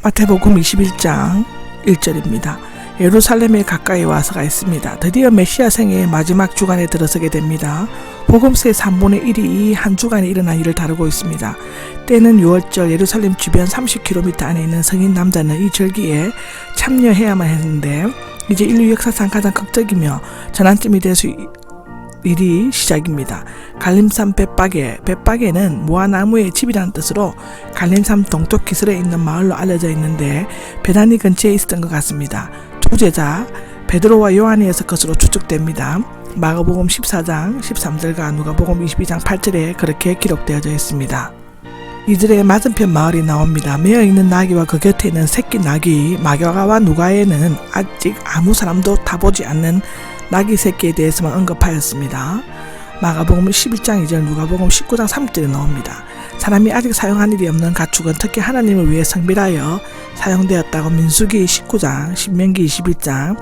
마태복음 21장 1절입니다. 예루살렘에 가까이 와서가 있습니다. 드디어 메시아 생애의 마지막 주간에 들어서게 됩니다. 복음서의 3분의 1이 이 한 주간에 일어난 일을 다루고 있습니다. 때는 6월절 예루살렘 주변 30km 안에 있는 성인 남자는 이 절기에 참여해야만 했는데 이제 인류 역사상 가장 극적이며 전환점이 될 수 일이 시작입니다. 갈림산 벳바게는 무화나무의 집이라는 뜻으로 갈림산 동쪽 기슭에 있는 마을로 알려져 있는데 베다니 근처에 있었던 것 같습니다. 두 제자 베드로와 요한이었을 것으로 추측됩니다. 마가복음 14장 13절과 누가복음 22장 8절에 그렇게 기록되어져 있습니다. 이들의 맞은편 마을이 나옵니다. 메어있는 나귀와 그 곁에 있는 새끼 나귀, 마가와 누가에는 아직 아무 사람도 타보지 않는 나귀 새끼에 대해서만 언급하였습니다. 마가복음 11장 2절, 누가복음 19장 3절에 나옵니다. 사람이 아직 사용한 일이 없는 가축은 특히 하나님을 위해 성별하여 사용되었다고 민수기 19장, 신명기 21장,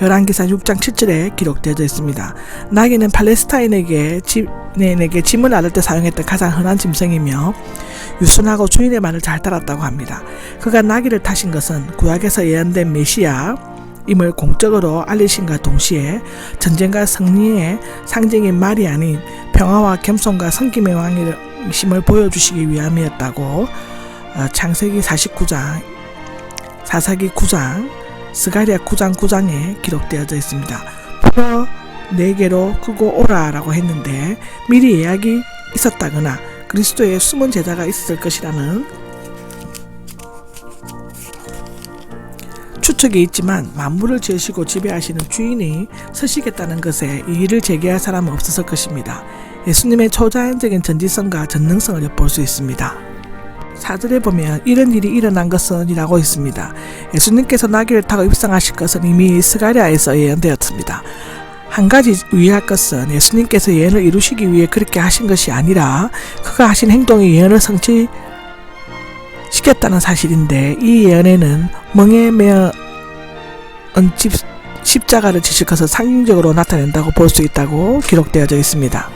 열왕기상 6장 7절에 기록되어져 있습니다. 나귀는 팔레스타인에게 짐을 나를 때 사용했던 가장 흔한 짐승이며 유순하고 주인의 말을 잘 따랐다고 합니다. 그가 나귀를 타신 것은 구약에서 예언된 메시아 임을 공적으로 알리신과 동시에 전쟁과 승리의 상징인 말이 아닌 평화와 겸손과 섬김의 왕이심을 보여주시기 위함이었다고 창세기 49장, 사사기 9장, 스가랴 9장 9장에 기록되어져 있습니다. 풀어 4개로 끄고 오라 라고 했는데 미리 예약이 있었다거나 그리스도의 숨은 제자가 있었을 것이라는 추측이 있지만 만물을 지으시고 지배하시는 주인이 서시겠다는 것에 이의를 제기할 사람은 없었을 것입니다. 예수님의 초자연적인 전지성과 전능성을 엿볼 수 있습니다. 4절에 보면 이런 일이 일어난 것은 이라고 있습니다. 예수님께서 나귀를 타고 입성하실 것은 이미 스가랴에서 예언되었습니다. 한 가지 유의할 것은 예수님께서 예언을 이루시기 위해 그렇게 하신 것이 아니라 그가 하신 행동이 예언을 성취시켰다는 사실인데 이 예언에는 멍에 매어 십자가를 지실 것을 상징적으로 나타낸다고 볼 수 있다고 기록되어져 있습니다.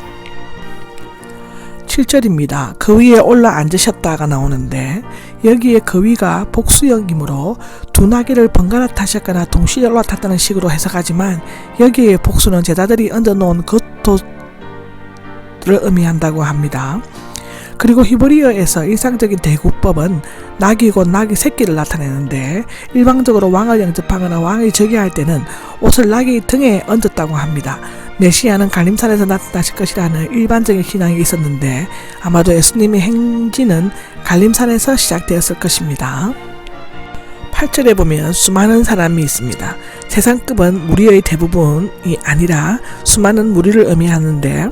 7절입니다. 그 위에 올라 앉으셨다가 나오는데 여기에 그 위가 복수형이므로 두 나귀를 번갈아 타셨거나 동시에 올라탔다는 식으로 해석하지만 여기에 복수는 제자들이 얹어놓은 겉옷을 의미한다고 합니다. 그리고 히브리어에서 일상적인 대구법은 나귀고 나귀 새끼를 나타내는데 일방적으로 왕을 영접하거나 왕이 즉위할 때는 옷을 나귀 등에 얹었다고 합니다. 메시아는 갈림산에서 나타나실 것이라는 일반적인 신앙이 있었는데 아마도 예수님의 행진은 갈림산에서 시작되었을 것입니다. 8절에 보면 수많은 사람이 있습니다. 세상급은 무리의 대부분이 아니라 수많은 무리를 의미하는데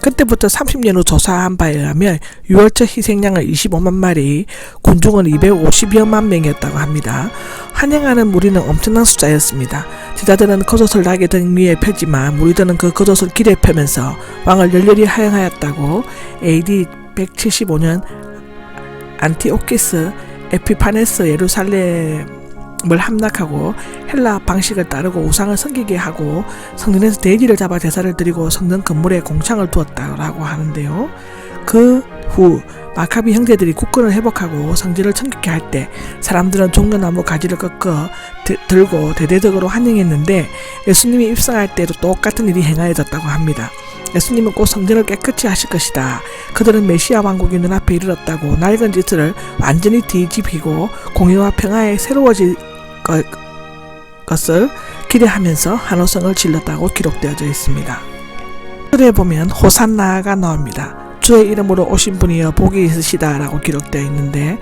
그때부터 30년 후 조사한 바에 의하면 6월절 희생양은 25만 마리, 군중은 250여만 명이었다고 합니다. 환영하는 무리는 엄청난 숫자였습니다. 제자들은 겉옷을 나귀 등 위에 펴지만 무리들은 그 겉옷을 길에 펴면서 왕을 열렬히 하영하였다고 AD 175년 안티오키스 에피파네스 예루살렘을 함락하고 헬라 방식을 따르고 우상을 섬기게 하고 성전에서 돼지를 잡아 제사를 드리고 성전 건물에 공창을 두었다고 하는데요. 그 후 마카비 형제들이 국권을 회복하고 성전을 청결케 할 때 사람들은 종려나무 가지를 꺾어 들고 대대적으로 환영했는데 예수님이 입성할 때도 똑같은 일이 행하여졌다고 합니다. 예수님은 곧 성전을 깨끗이 하실 것이다. 그들은 메시아 왕국이 눈앞에 이르렀다고 낡은 짓을 완전히 뒤집히고 공의와 평화에 새로워질 것을 기대하면서 한호성을 질렀다고 기록되어져 있습니다. 글에 보면 호산나가 나옵니다. 주의 이름으로 오신 분이여 복이 있으시다 라고 기록되어 있는데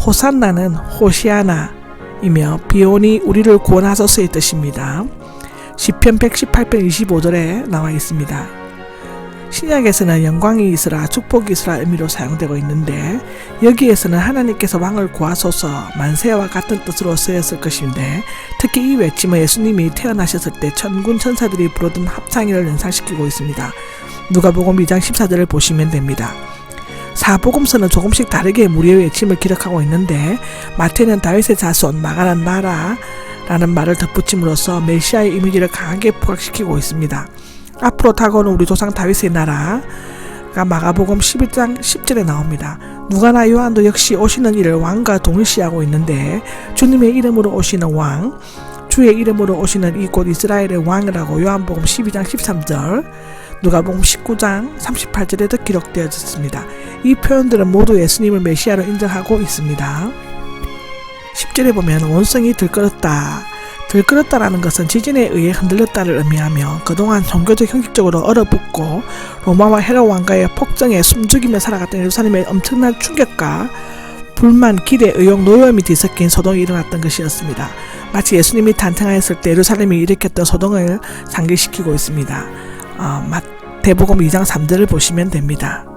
호산나는 호시아나이며 비온이 우리를 구원하소서의 뜻입니다. 시편 118편 25절에 나와 있습니다. 신약에서는 영광이 있으라 축복이 있으라 의미로 사용되고 있는데 여기에서는 하나님께서 왕을 구하소서 만세와 같은 뜻으로 쓰였을 것인데 특히 이 외침은 예수님이 태어나셨을 때 천군 천사들이 부르던 합창을 연상시키고 있습니다. 누가복음 2장 14절을 보시면 됩니다. 사복음서는 조금씩 다르게 무리의 외침을 기록하고 있는데 마태는 다윗의 자손 마가는 나라라는 말을 덧붙임으로써 메시아의 이미지를 강하게 부각시키고 있습니다. 앞으로 다가오는 우리 조상 다윗의 나라 마가복음 11장 10절에 나옵니다. 누가나 요한도 역시 오시는 이를 왕과 동일시하고 있는데 주님의 이름으로 오시는 왕, 주의 이름으로 오시는 이 곧 이스라엘의 왕이라고 요한복음 12장 13절, 누가복음 19장 38절에도 기록되어졌습니다. 이 표현들은 모두 예수님을 메시아로 인정하고 있습니다. 10절에 보면 원성이 들끓었다. 들끓었다라는 것은 지진에 의해 흔들렸다를 의미하며 그동안 종교적 형식적으로 얼어붙고 로마와 헤롯 왕가의 폭정에 숨죽이며 살아갔던 예루살렘의 엄청난 충격과 불만, 기대, 의욕, 노여움이 뒤섞인 소동이 일어났던 것이었습니다. 마치 예수님이 탄생하였을 때 예루살렘이 일으켰던 소동을 상기시키고 있습니다. 마태복음 2장 3절을 보시면 됩니다.